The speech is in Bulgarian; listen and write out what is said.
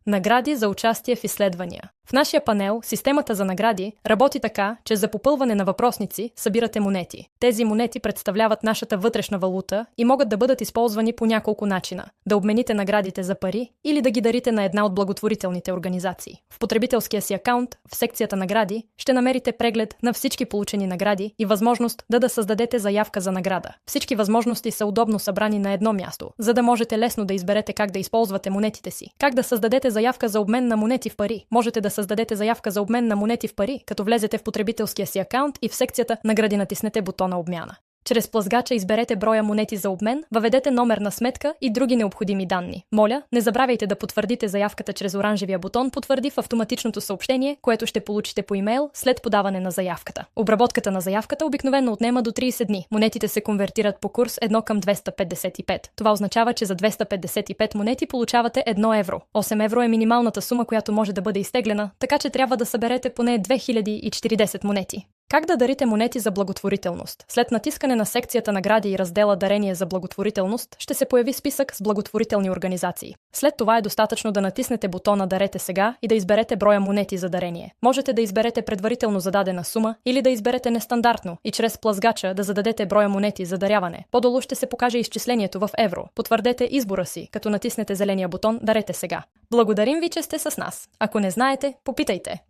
Награди за участие в изследвания. В нашия панел системата за награди работи така, че за попълване на въпросници събирате монети. Тези монети представляват нашата вътрешна валута и могат да бъдат използвани по няколко начина. Да обмените наградите за пари или да ги дарите на една от благотворителните организации. В потребителския си акаунт, в секцията награди, ще намерите преглед на всички получени награди и възможност да създадете заявка за награда. Всички възможности са удобно събрани на едно място, за да можете лесно да изберете как да използвате монетите си. Как да създадете заявка за обмен на монети в пари? Можете да създадете заявка за обмен на монети в пари, като влезете в потребителския си акаунт и в секцията награди натиснете бутона обмяна. Чрез плъзгача изберете броя монети за обмен, въведете номер на сметка и други необходими данни. Моля, не забравяйте да потвърдите заявката чрез оранжевия бутон "Потвърди" в автоматичното съобщение, което ще получите по имейл след подаване на заявката. Обработката на заявката обикновено отнема до 30 дни. Монетите се конвертират по курс 1:255. Това означава, че за 255 монети получавате 1 евро. 8 евро е минималната сума, която може да бъде изтеглена, така че трябва да съберете поне 2040 монети. Как да дарите монети за благотворителност? След натискане на секцията награди и раздела "Дарение за благотворителност" ще се появи списък с благотворителни организации. След това е достатъчно да натиснете бутона "Дарете сега" и да изберете броя монети за дарение. Можете да изберете предварително зададена сума или да изберете нестандартно и чрез плъзгача да зададете броя монети за даряване. По-долу ще се покаже изчислението в евро. Потвърдете избора си, като натиснете зеления бутон "Дарете сега". Благодарим ви, че сте с нас. Ако не знаете, попитайте.